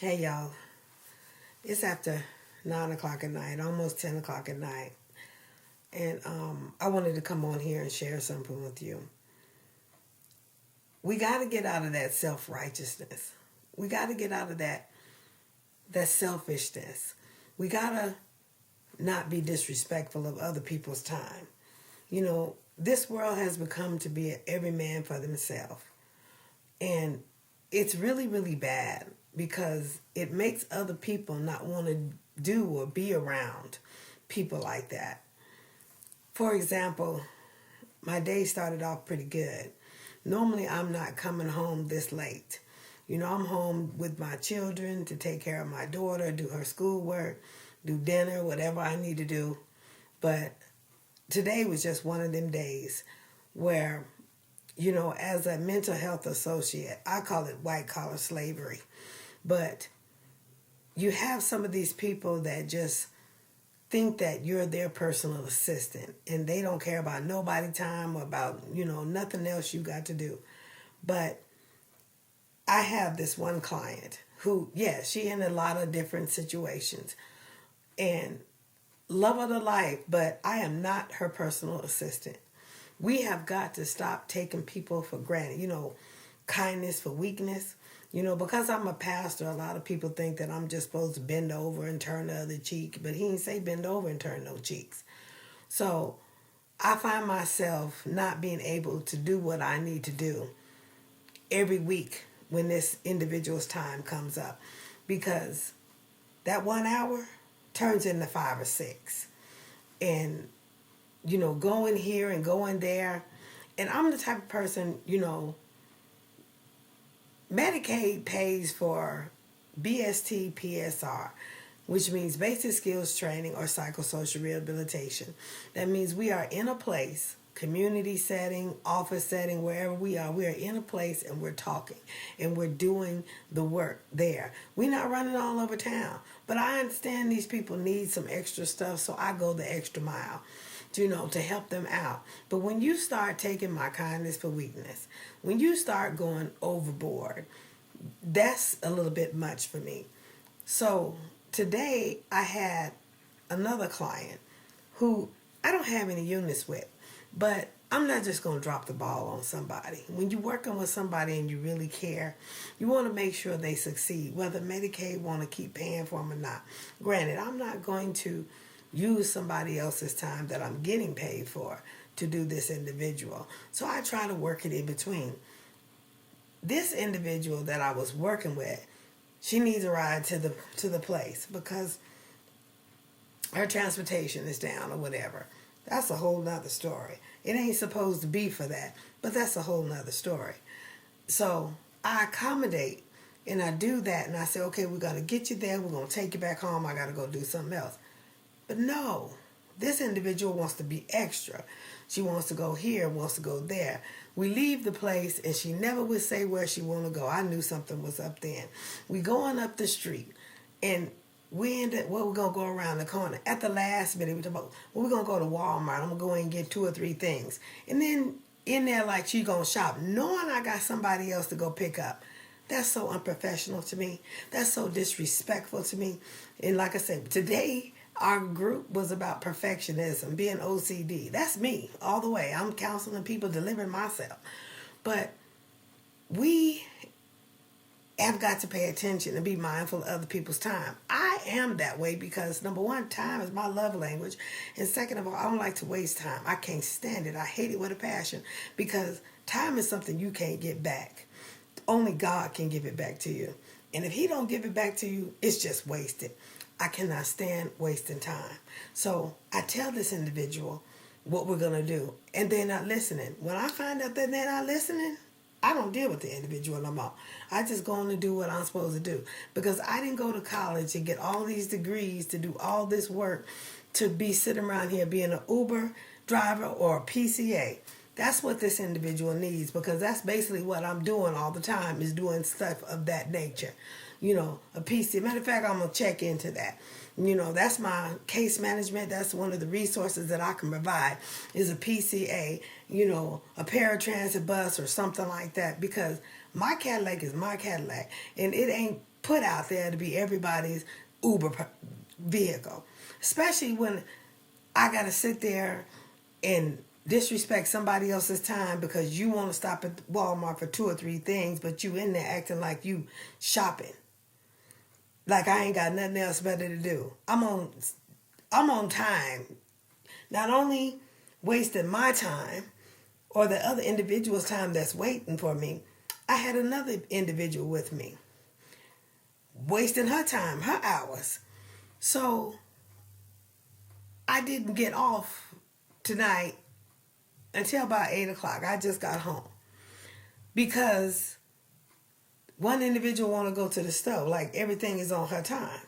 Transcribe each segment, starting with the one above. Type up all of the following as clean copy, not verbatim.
Hey y'all, it's after 9 o'clock at night, almost 10 o'clock at night, and I wanted to come on here and share something with you. We got to get out of that self-righteousness. We got to get out of that selfishness. We got to not be disrespectful of other people's time. This world has become to be every man for themselves. And it's really, really bad because it makes other people not want to do or be around people like that. For example, my day started off pretty good. Normally, I'm not coming home this late. I'm home with my children to take care of my daughter, do her schoolwork, do dinner, whatever I need to do. But today was just one of them days where, as a mental health associate, I call it white collar slavery. But you have some of these people that just think that you're their personal assistant and they don't care about nobody time or about, nothing else you got to do. But I have this one client who, she in a lot of different situations and love her to life, but I am not her personal assistant. We have got to stop taking people for granted, kindness for weakness. Because I'm a pastor, a lot of people think that I'm just supposed to bend over and turn the other cheek, but he didn't say bend over and turn no cheeks. So I find myself not being able to do what I need to do every week when this individual's time comes up because that 1 hour turns into 5 or 6. And, going here and going there. And I'm the type of person, Medicaid pays for BST PSR, which means basic skills training or psychosocial rehabilitation. That means we are in a place, community setting, office setting, wherever we are in a place and we're talking and we're doing the work there. We're not running all over town, but I understand these people need some extra stuff, so I go the extra mile. To help them out. But when you start taking my kindness for weakness, when you start going overboard, that's a little bit much for me. So today I had another client who I don't have any units with, but I'm not just going to drop the ball on somebody. When you're working with somebody and you really care, you want to make sure they succeed, whether Medicaid want to keep paying for them or not. Granted, I'm not going to use somebody else's time that I'm getting paid for to do this individual. So I try to work it in between. This individual that I was working with, she needs a ride to the place because her transportation is down or whatever. That's a whole nother story. It ain't supposed to be for that, but that's a whole nother story. So I accommodate and I do that and I say, okay, we're going to get you there. We're going to take you back home. I got to go do something else. But no, this individual wants to be extra. She wants to go here, wants to go there. We leave the place and she never would say where she want to go. I knew something was up then. We going up the street and we end up, we're going to go around the corner. At the last minute, we talk about, we're going to go to Walmart. I'm going to go in and get 2 or 3 things. And then in there like she going to shop, knowing I got somebody else to go pick up. That's so unprofessional to me. That's so disrespectful to me. And like I said, today, our group was about perfectionism, being OCD. That's me all the way. I'm counseling people, delivering myself. But we have got to pay attention and be mindful of other people's time. I am that way because, number one, time is my love language. And second of all, I don't like to waste time. I can't stand it. I hate it with a passion because time is something you can't get back. Only God can give it back to you. And if he don't give it back to you, it's just wasted. I cannot stand wasting time. So I tell this individual what we're going to do, and they're not listening. When I find out that they're not listening, I don't deal with the individual no more. I just go on to do what I'm supposed to do because I didn't go to college and get all these degrees to do all this work to be sitting around here being an Uber driver or a PCA. That's what this individual needs because that's basically what I'm doing all the time is doing stuff of that nature. A PCA. Matter of fact, I'm going to check into that. That's my case management. That's one of the resources that I can provide is a PCA, a paratransit bus or something like that because My Cadillac is my Cadillac, and it ain't put out there to be everybody's vehicle. Especially when I gotta sit there and disrespect somebody else's time because you want to stop at Walmart for 2 or 3 things, but you in there acting like you shopping. Like I ain't got nothing else better to do. I'm on time. Not only wasting my time or the other individual's time that's waiting for me, I had another individual with me wasting her time, her hours. So I didn't get off tonight until about 8 o'clock. I just got home because one individual want to go to the store, like everything is on her time.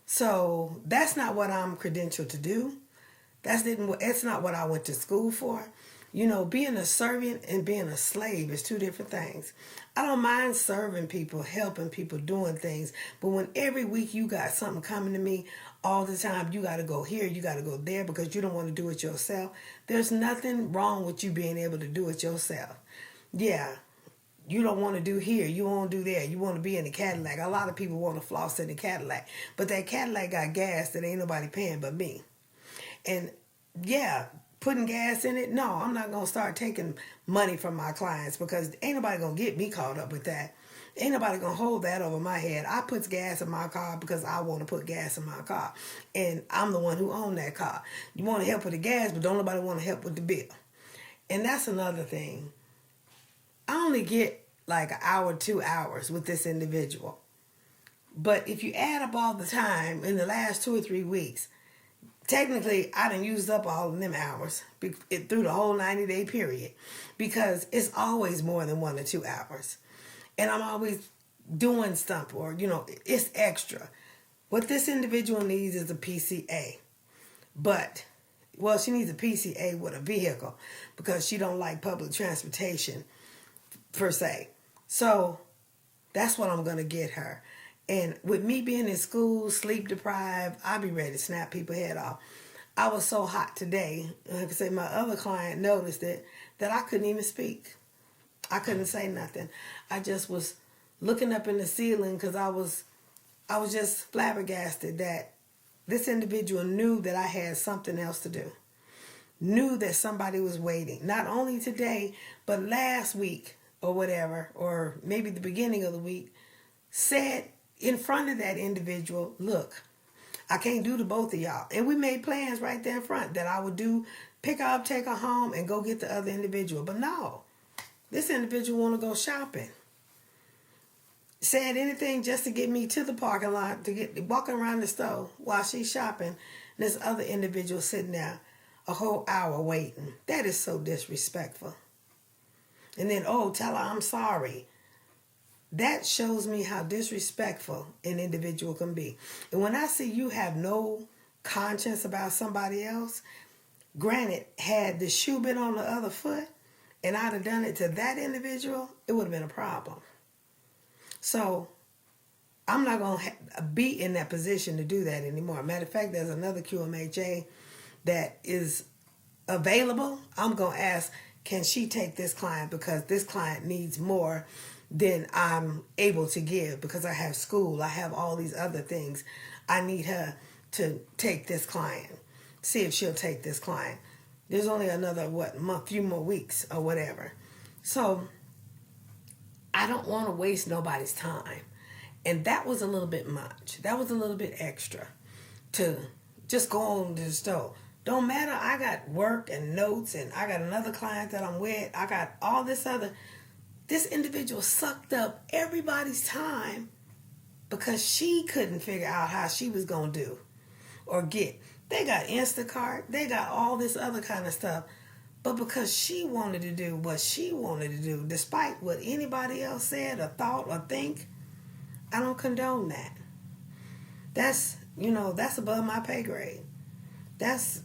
So that's not what I'm credentialed to do. That's not what I went to school for. You know, being a servant and being a slave is 2 different things. I don't mind serving people, helping people, doing things. But when every week you got something coming to me all the time, you got to go here, you got to go there because you don't want to do it yourself. There's nothing wrong with you being able to do it yourself. Yeah, you don't want to do here, you won't do there. You want to be in the Cadillac. A lot of people want to floss in the Cadillac. But that Cadillac got gas that ain't nobody paying but me. And yeah, putting gas in it, no, I'm not going to start taking money from my clients because ain't nobody going to get me caught up with that. Ain't nobody going to hold that over my head. I put gas in my car because I want to put gas in my car. And I'm the one who owned that car. You want to help with the gas, but don't nobody want to help with the bill. And that's another thing. I only get like an hour, 2 hours with this individual. But if you add up all the time in the last 2 or 3 weeks, technically, I done used up all of them hours through the whole 90-day period because it's always more than 1 or 2 hours. And I'm always doing stuff or, you know, it's extra. What this individual needs is a PCA. But, well, she needs a PCA with a vehicle because she don't like public transportation per se. So that's what I'm going to get her. And with me being in school, sleep deprived, I'll be ready to snap people's head off. I was so hot today. Like I say, my other client noticed it, that I couldn't even speak. I couldn't say nothing. I just was looking up in the ceiling because I was just flabbergasted that this individual knew that I had something else to do. Knew that somebody was waiting. Not only today, but last week or whatever, or maybe the beginning of the week, said in front of that individual, look, I can't do the both of y'all. And we made plans right there in front that I would do, pick her up, take her home, and go get the other individual. But no, this individual want to go shopping. Said anything just to get me to the parking lot, to get walking around the store while she's shopping. And this other individual sitting there a whole hour waiting. That is so disrespectful. And then, oh, tell her I'm sorry. That shows me how disrespectful an individual can be. And when I see you have no conscience about somebody else, granted, had the shoe been on the other foot and I'd have done it to that individual, it would have been a problem. So I'm not going to be in that position to do that anymore. Matter of fact, there's another QMHA that is available. I'm going to ask, can she take this client because this client needs more than I'm able to give because I have school, I have all these other things. I need her to take this client. See if she'll take this client. There's only another, few more weeks or whatever. So I don't want to waste nobody's time. And that was a little bit much. That was a little bit extra to just go on to the store. Don't matter, I got work and notes and I got another client that I'm with. I got all this other. This individual sucked up everybody's time because she couldn't figure out how she was going to do or get. They got Instacart. They got all this other kind of stuff. But because she wanted to do what she wanted to do, despite what anybody else said or thought or think, I don't condone that. That's above my pay grade. That's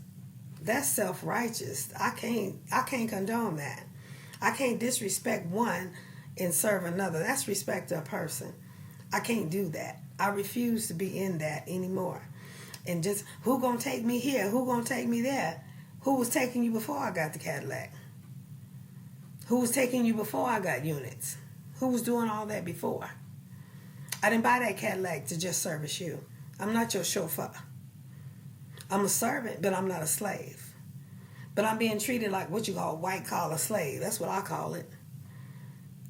self-righteous. I can't condone that. I can't disrespect one and serve another. That's respect to a person. I can't do that. I refuse to be in that anymore. And just, who gonna take me here? Who gonna take me there? Who was taking you before I got the Cadillac? Who was taking you before I got units? who was doing all that before. I didn't buy that Cadillac to just service you. I'm not your chauffeur. I'm a servant, but I'm not a slave. But I'm being treated like what you call white collar slave. That's what I call it.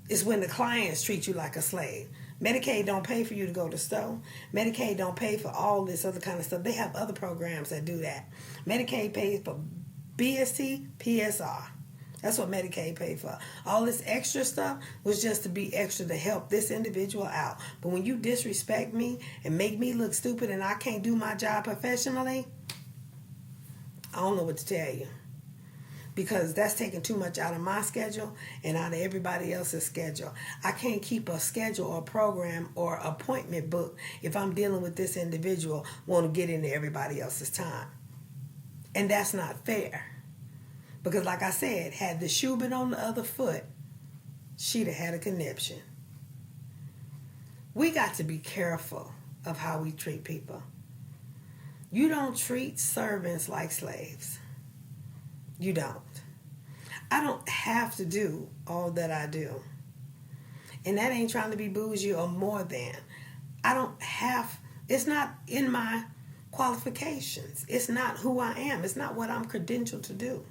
It's when the clients treat you like a slave. Medicaid don't pay for you to go to the store. Medicaid don't pay for all this other kind of stuff. They have other programs that do that. Medicaid pays for BST, PSR. That's what Medicaid paid for. All this extra stuff was just to be extra to help this individual out. But when you disrespect me and make me look stupid and I can't do my job professionally, I don't know what to tell you. Because that's taking too much out of my schedule and out of everybody else's schedule. I can't keep a schedule or program or appointment book if I'm dealing with this individual want to get into everybody else's time. And that's not fair. Because like I said, had the shoe been on the other foot, she'd have had a conniption. We got to be careful of how we treat people. You don't treat servants like slaves. You don't. I don't have to do all that I do. And that ain't trying to be bougie or more than. I don't have, it's not in my qualifications. It's not who I am. It's not what I'm credentialed to do.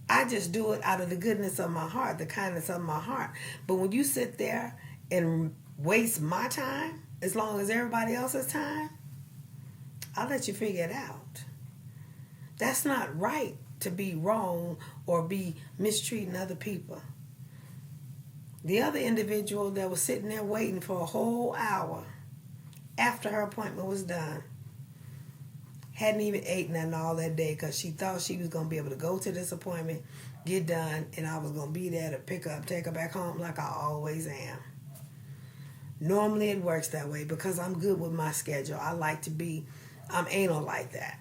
I just do it out of the goodness of my heart, the kindness of my heart. But when you sit there and waste my time, as long as everybody else's time, I'll let you figure it out. That's not right to be wrong or be mistreating other people. The other individual that was sitting there waiting for a whole hour after her appointment was done hadn't even ate nothing all that day because she thought she was going to be able to go to this appointment, get done, and I was going to be there to pick her up, take her back home like I always am. Normally it works that way because I'm good with my schedule. I'm anal like that.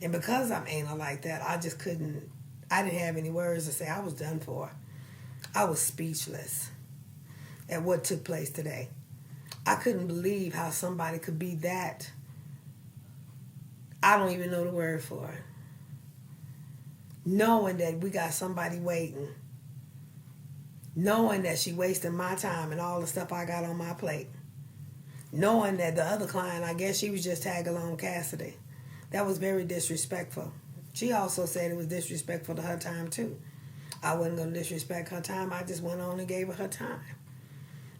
And because I'm anal like that, I didn't have any words to say. I was done for. I was speechless at what took place today. I couldn't believe how somebody could be that. I don't even know the word for it. Knowing that we got somebody waiting. Knowing that she wasted my time and all the stuff I got on my plate. Knowing that the other client, I guess she was just tag along Cassidy. That was very disrespectful. She also said it was disrespectful to her time too. I wasn't going to disrespect her time. I just went on and gave her time.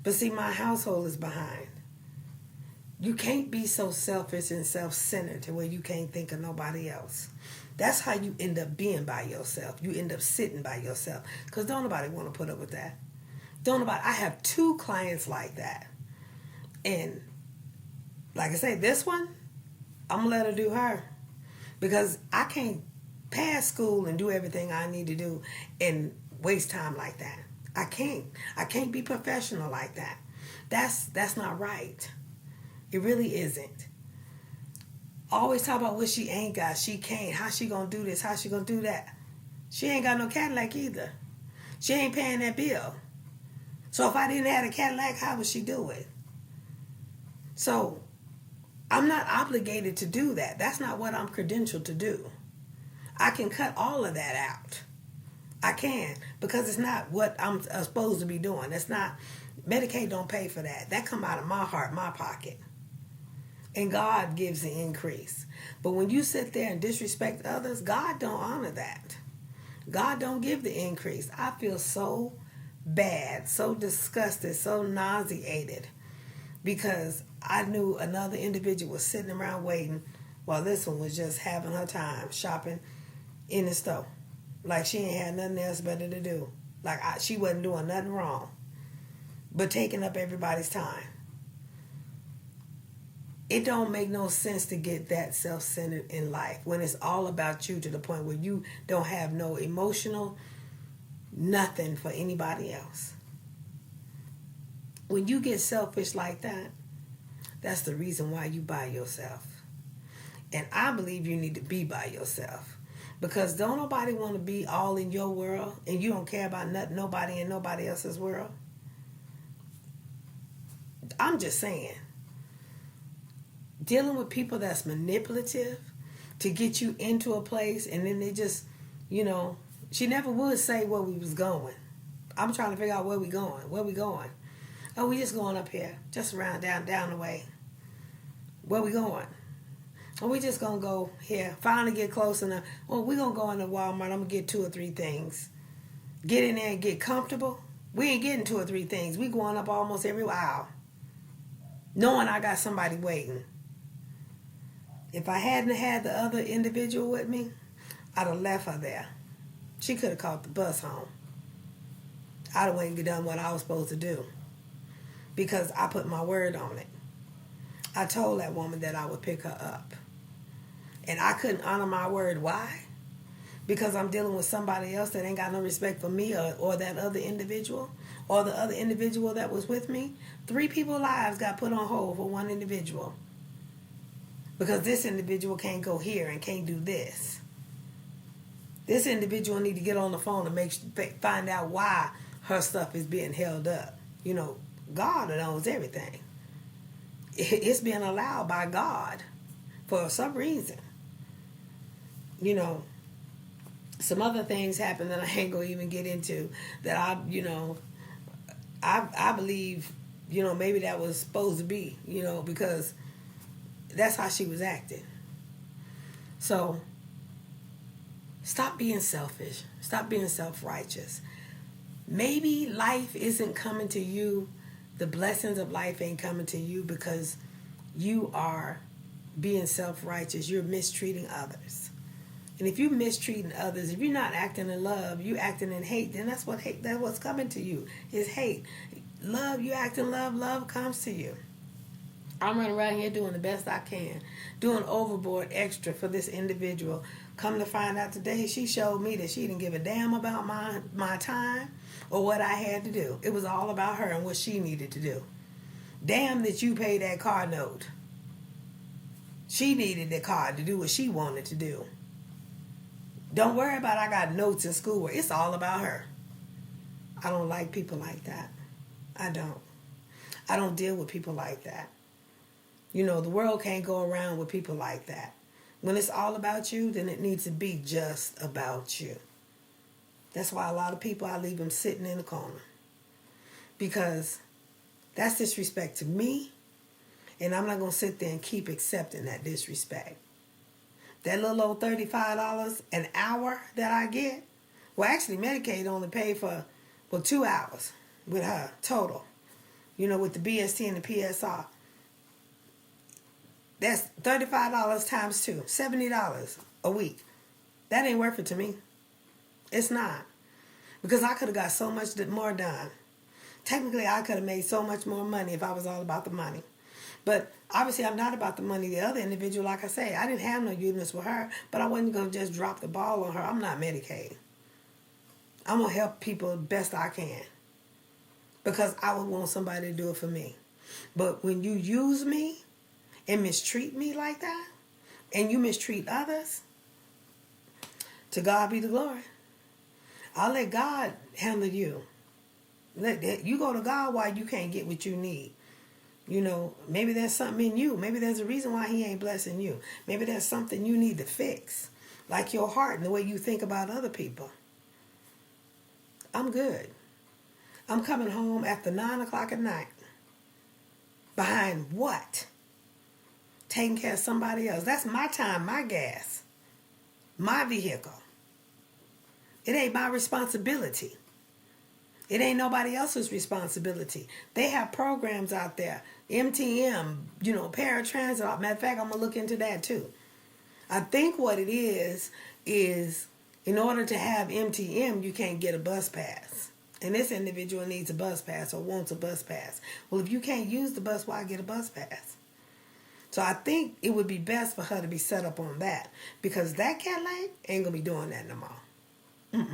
But see, my household is behind. You can't be so selfish and self-centered to where you can't think of nobody else. That's how you end up being by yourself. You end up sitting by yourself. Because don't nobody want to put up with that. I have 2 clients like that. And like I say, this one, I'm going to let her do her. Because I can't pass school and do everything I need to do and waste time like that. I can't. I can't be professional like that. That's not right. It really isn't. Always talk about what she ain't got. She can't. How she going to do this? How she going to do that? She ain't got no Cadillac either. She ain't paying that bill. So if I didn't have a Cadillac, how would she do it? So I'm not obligated to do that. That's not what I'm credentialed to do. I can cut all of that out. I can, because it's not what I'm supposed to be doing. It's not, Medicaid don't pay for that. That come out of my heart, my pocket. And God gives the increase. But when you sit there and disrespect others, God don't honor that. God don't give the increase. I feel so bad, so disgusted, so nauseated, because I knew another individual was sitting around waiting while this one was just having her time shopping in the store. Like she ain't had nothing else better to do. Like she wasn't doing nothing wrong, but taking up everybody's time. It don't make no sense to get that self-centered in life when it's all about you to the point where you don't have no emotional nothing for anybody else. When you get selfish like that, that's the reason why you by yourself. And I believe you need to be by yourself. Because don't nobody want to be all in your world and you don't care about nobody in nobody else's world. I'm just saying. Dealing with people that's manipulative to get you into a place and then they just, she never would say where we was going. I'm trying to figure out where we going. Where we going? Oh, we just going up here. Just around, down the way. Where we going? Oh, we just going to go here. Finally get close enough. Well, we going to go into Walmart. I'm going to get 2 or 3 things. Get in there and get comfortable. We ain't getting 2 or 3 things. We going up almost every aisle. Knowing I got somebody waiting. If I hadn't had the other individual with me, I'd have left her there. She could have caught the bus home. I'd have went and done what I was supposed to do. Because I put my word on it. I told that woman that I would pick her up. And I couldn't honor my word. Why? Because I'm dealing with somebody else that ain't got no respect for me or that other individual or the other individual that was with me. 3 people's lives got put on hold for 1 individual. Because this individual can't go here and can't do this. This individual need to get on the phone and find out why her stuff is being held up. You know, God knows everything. It's being allowed by God for some reason. You know, some other things happen that I ain't going to even get into that I believe, maybe that was supposed to be, because that's how she was acting. So, stop being selfish. Stop being self-righteous. Maybe life isn't coming to you. The blessings of life ain't coming to you because you are being self-righteous. You're mistreating others. And if you're mistreating others, if you're not acting in love, you acting in hate, then that's what's coming to you is hate. Love, you act in love, love comes to you. I'm running around here doing the best I can, doing overboard extra for this individual. Come to find out today, she showed me that she didn't give a damn about my time or what I had to do. It was all about her and what she needed to do. Damn that you paid that car note. She needed the car to do what she wanted to do. Don't worry about I got notes in schoolwork. It's all about her. I don't like people like that. I don't. I don't deal with people like that. The world can't go around with people like that. When it's all about you, then it needs to be just about you. That's why a lot of people, I leave them sitting in the corner. Because that's disrespect to me. And I'm not going to sit there and keep accepting that disrespect. That little old $35 an hour that I get, well, actually, Medicaid only paid for 2 hours with her total. With the BST and the PSR. That's $35 times 2, $70 a week. That ain't worth it to me. It's not. Because I could have got so much more done. Technically, I could have made so much more money if I was all about the money. But obviously, I'm not about the money. The other individual, like I say, I didn't have no units with her, but I wasn't going to just drop the ball on her. I'm not Medicaid. I'm going to help people best I can. Because I would want somebody to do it for me. But when you use me and mistreat me like that, and you mistreat others, to God be the glory. I'll let God handle you. You go to God while you can't get what you need. Maybe there's something in you. Maybe there's a reason why he ain't blessing you. Maybe there's something you need to fix. Like your heart and the way you think about other people. I'm good. I'm coming home after 9 o'clock at night. Behind what? Taking care of somebody else. That's my time, my gas. My vehicle. It ain't my responsibility. It ain't nobody else's responsibility. They have programs out there. MTM, paratransit. Matter of fact, I'm going to look into that too. I think what it is in order to have MTM, you can't get a bus pass. And this individual needs a bus pass or wants a bus pass. Well, if you can't use the bus, why get a bus pass? So I think it would be best for her to be set up on that. Because that Cadillac ain't going to be doing that no more.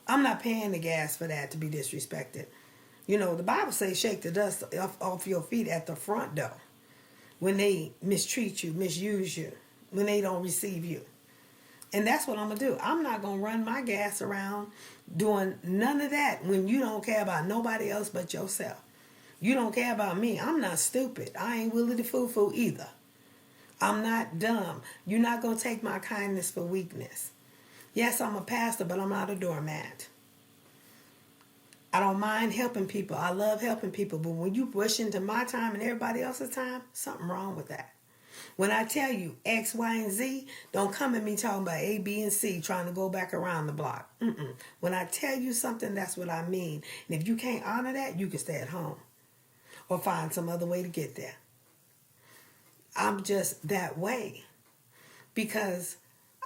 I'm not paying the gas for that to be disrespected. The Bible says shake the dust off your feet at the front door. When they mistreat you, misuse you. When they don't receive you. And that's what I'm going to do. I'm not going to run my gas around doing none of that when you don't care about nobody else but yourself. You don't care about me. I'm not stupid. I ain't Willie the Foo-Foo either. I'm not dumb. You're not going to take my kindness for weakness. Yes, I'm a pastor, but I'm not a doormat. I don't mind helping people. I love helping people. But when you rush into my time and everybody else's time, something wrong with that. When I tell you X, Y, and Z, don't come at me talking about A, B, and C trying to go back around the block. When I tell you something, that's what I mean. And if you can't honor that, you can stay at home or find some other way to get there. I'm just that way because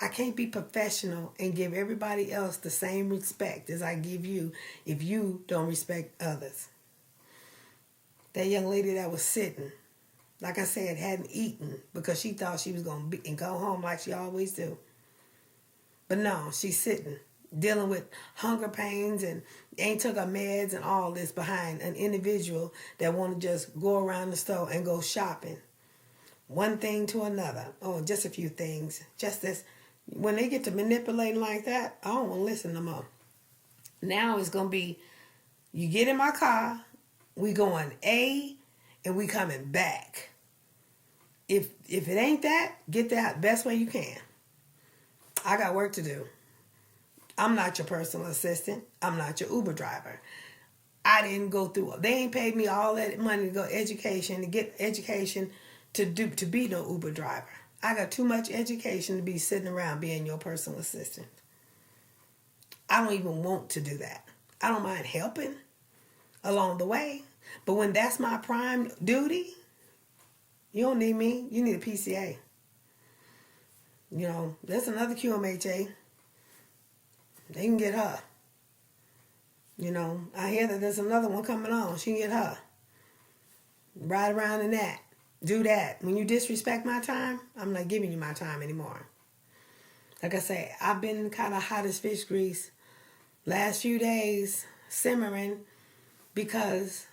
I can't be professional and give everybody else the same respect as I give you if you don't respect others. That young lady that was sitting, like I said, hadn't eaten because she thought she was going to go home like she always do. But no, she's sitting, dealing with hunger pains and ain't took her meds and all this behind an individual that want to just go around the store and go shopping. One thing to another. Oh, just a few things. Just this. When they get to manipulating like that, I don't want to listen no more. Now it's going to be, you get in my car, we going A, and we coming back. If it ain't that, get that best way you can. I got work to do. I'm not your personal assistant. I'm not your Uber driver. I didn't go through. They ain't paid me all that money to go education, to get education to be no Uber driver. I got too much education to be sitting around being your personal assistant. I don't even want to do that. I don't mind helping along the way. But when that's my prime duty, you don't need me. You need a PCA. You know, there's another QMHA. They can get her. You know, I hear that there's another one coming on. She can get her. Ride around in that. Do that. When you disrespect my time, I'm not giving you my time anymore. Like I say, I've been kind of hot as fish grease last few days, simmering, because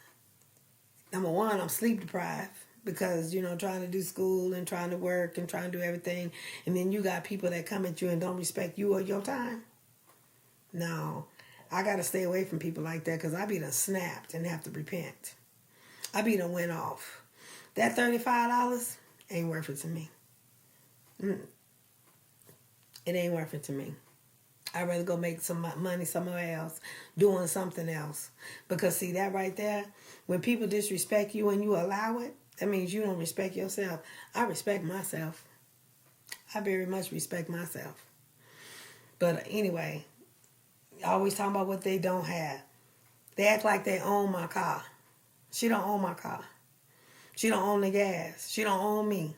number one, I'm sleep deprived because, you know, trying to do school and trying to work and trying to do everything. And then you got people that come at you and don't respect you or your time. No, I got to stay away from people like that because I be done snapped and have to repent. I be done went off. That $35 ain't worth it to me. It ain't worth it to me. I'd rather go make some money somewhere else, doing something else. Because see, that right there, when people disrespect you and you allow it, that means you don't respect yourself. I respect myself. I very much respect myself. But anyway, always talking about what they don't have. They act like they own my car. She don't own my car. She don't own the gas. She don't own me.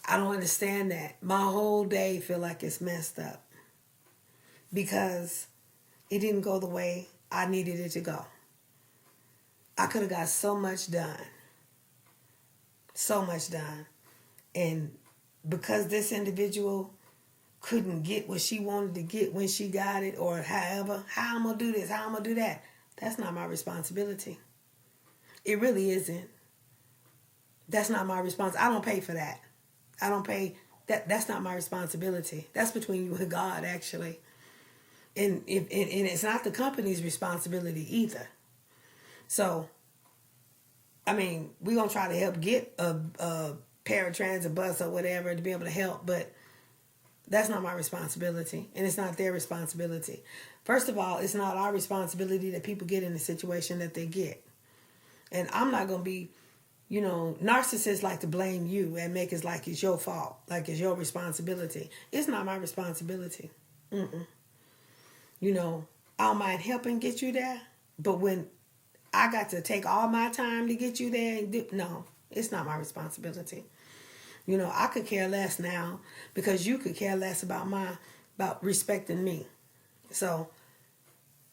I don't understand that. My whole day feel like it's messed up because it didn't go the way I needed it to go. I could have got so much done. So much done. And because this individual couldn't get what she wanted to get when she got it or however, how I'm going to do this, how I'm going to do that, that's not my responsibility. It really isn't. That's not my responsibility. I don't pay for that. I don't pay. That's not my responsibility. That's between you and God, actually. And it's not the company's responsibility either. So, I mean, we're going to try to help get a paratransit bus or whatever to be able to help, but that's not my responsibility, and it's not their responsibility. First of all, it's not our responsibility that people get in the situation that they get. And I'm not going to be, you know, narcissists like to blame you and make it like it's your fault, like it's your responsibility. It's not my responsibility. You know, I don't mind helping get you there, but when I got to take all my time to get you there, no, it's not my responsibility. You know, I could care less now because you could care less about respecting me. So,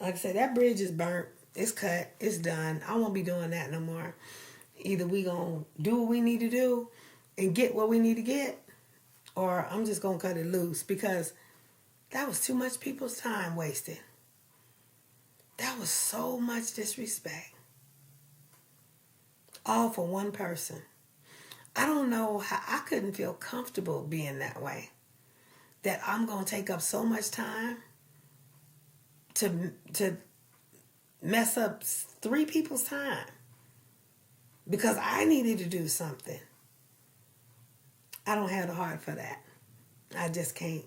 like I said, that bridge is burnt. It's cut. It's done. I won't be doing that no more. Either we going to do what we need to do and get what we need to get, or I'm just going to cut it loose because that was too much people's time wasted. That was so much disrespect. All for one person. I don't know how I couldn't feel comfortable being that way. That I'm going to take up so much time to mess up 3 people's time because I needed to do something. I don't have the heart for that. I just can't.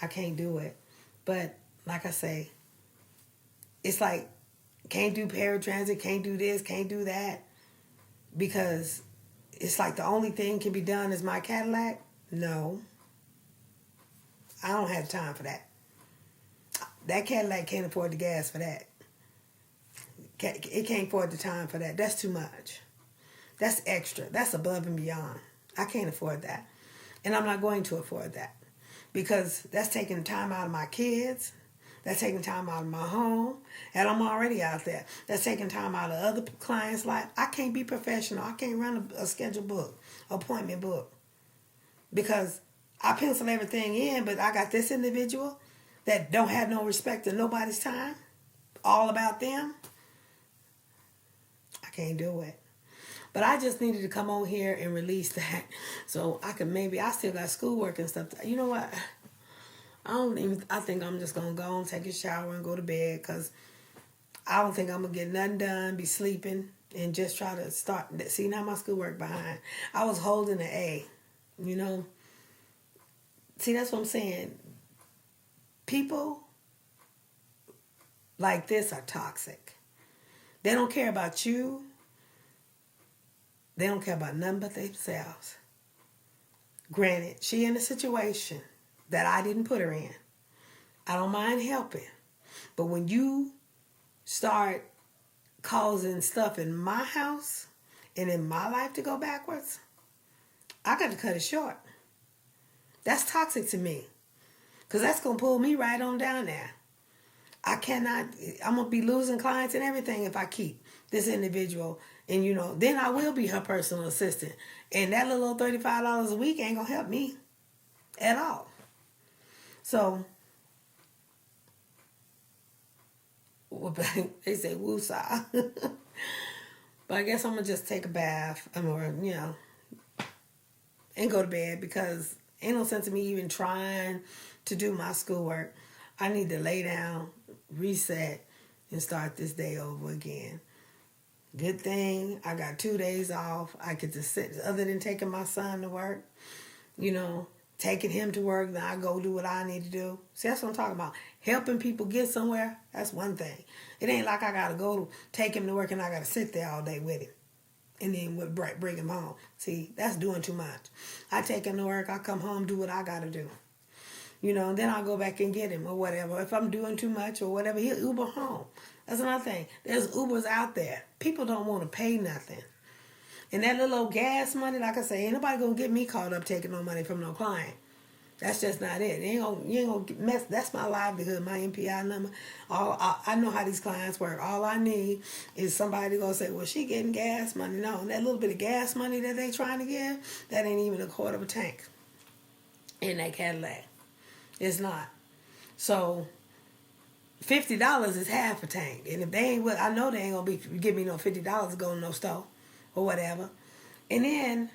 I can't do it. But like I say, it's like, can't do paratransit, can't do this, can't do that, because it's like the only thing can be done is my Cadillac. No, I don't have time for that. That Cadillac can't afford the gas for that. It can't afford the time for that. That's too much. That's extra. That's above and beyond. I can't afford that. And I'm not going to afford that, because that's taking time out of my kids. That's taking time out of my home. And I'm already out there. That's taking time out of other clients' life. I can't be professional. I can't run a schedule book, appointment book, because I pencil everything in, but I got this individual that don't have no respect to nobody's time, all about them. I can't do it. But I just needed to come on here and release that, so I can I still got schoolwork and stuff. You know what? I think I'm just going to go and take a shower and go to bed, because I don't think I'm going to get nothing done, be sleeping, and just try to start. See, now my schoolwork behind. I was holding an A, you know. See, that's what I'm saying. People like this are toxic. They don't care about you. They don't care about none but themselves. Granted, she in a situation that I didn't put her in. I don't mind helping. But when you start causing stuff in my house and in my life to go backwards, I got to cut it short. That's toxic to me, because that's going to pull me right on down there. I'm going to be losing clients and everything if I keep this individual. And, then I will be her personal assistant. And that little old $35 a week ain't going to help me at all. So, they say woosah. But I guess I'm going to just take a bath and go to bed, because ain't no sense in me even trying to do my schoolwork. I need to lay down, reset, and start this day over again. Good thing I got 2 days off. I get to sit, other than taking my son to work, taking him to work, then I go do what I need to do. See, that's what I'm talking about. Helping people get somewhere, that's one thing. It ain't like I got to go take him to work and I got to sit there all day with him and then bring him home. See, that's doing too much. I take him to work, I come home, do what I got to do. Then I'll go back and get him or whatever. If I'm doing too much or whatever, he'll Uber home. That's another thing. There's Ubers out there. People don't want to pay nothing. And that little old gas money, like I say, ain't nobody going to get me caught up taking no money from no client. That's just not it. You ain't gonna mess. That's my livelihood, my MPI number. I know how these clients work. All I need is somebody gonna say, well, she getting gas money. No, that little bit of gas money that they trying to give, that ain't even a quarter of a tank in that Cadillac. It's not. So $50 is half a tank. And if they ain't, I know they ain't gonna be give me no $50 to go to no store or whatever. And then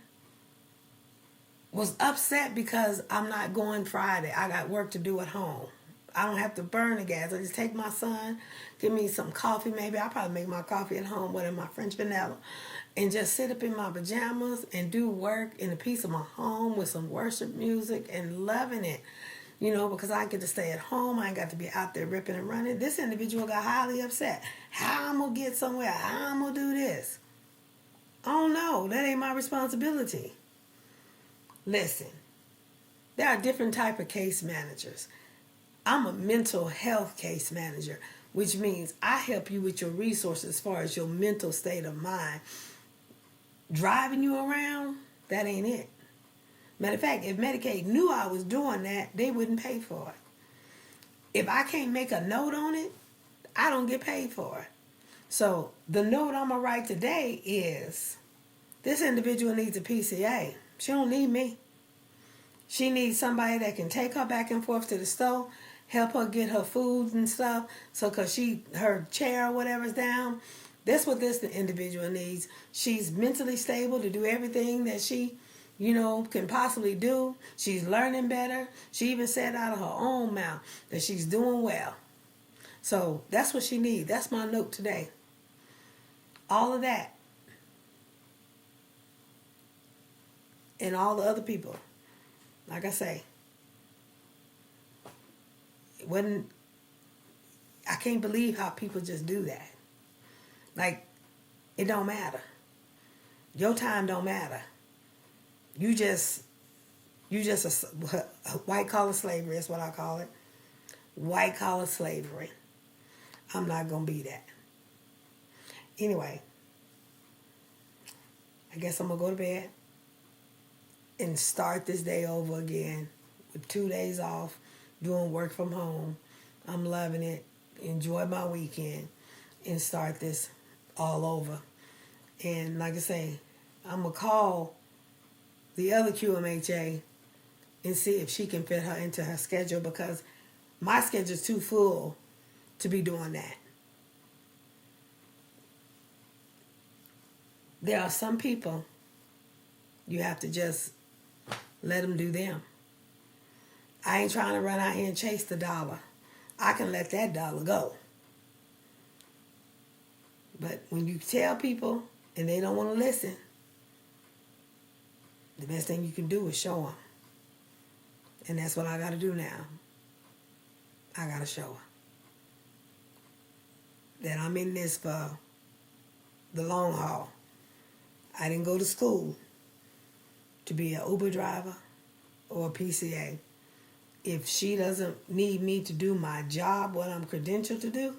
was upset because I'm not going Friday. I got work to do at home. I don't have to burn the gas. I just take my son, give me some coffee maybe. I'll probably make my coffee at home with my French vanilla, and just sit up in my pajamas and do work in the peace of my home with some worship music and loving it. Because I get to stay at home. I ain't got to be out there ripping and running. This individual got highly upset. How I'm going to get somewhere? How I'm going to do this? I don't know. That ain't my responsibility. Listen, there are different type of case managers. I'm a mental health case manager, which means I help you with your resources as far as your mental state of mind. Driving you around, that ain't it. Matter of fact, if Medicaid knew I was doing that, they wouldn't pay for it. If I can't make a note on it, I don't get paid for it. So the note I'm going to write today is, this individual needs a PCA. She don't need me. She needs somebody that can take her back and forth to the store, help her get her food and stuff, so because her chair or whatever's down. That's what this individual needs. She's mentally stable to do everything that she can possibly do. She's learning better. She even said out of her own mouth that she's doing well. So that's what she needs. That's my note today. All of that. And all the other people. Like I say, I can't believe how people just do that. Like, it don't matter. Your time don't matter. You just a white collar slavery. That's what I call it. White collar slavery. I'm not gonna be that. Anyway, I guess I'm gonna go to bed and start this day over again with 2 days off, doing work from home. I'm loving it. Enjoy my weekend and start this all over. And like I say, I'm gonna call the other QMHA and see if she can fit her into her schedule, because my schedule's too full to be doing that. There are some people you have to just let them do them. I ain't trying to run out here and chase the dollar. I can let that dollar go. But when you tell people and they don't want to listen, the best thing you can do is show them. And that's what I got to do now. I got to show her that I'm in this for the long haul. I didn't go to school to be an Uber driver or a PCA. If she doesn't need me to do my job, what I'm credentialed to do,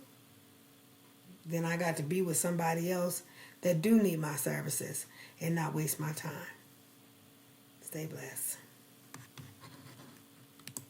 then I got to be with somebody else that do need my services and not waste my time. Stay blessed.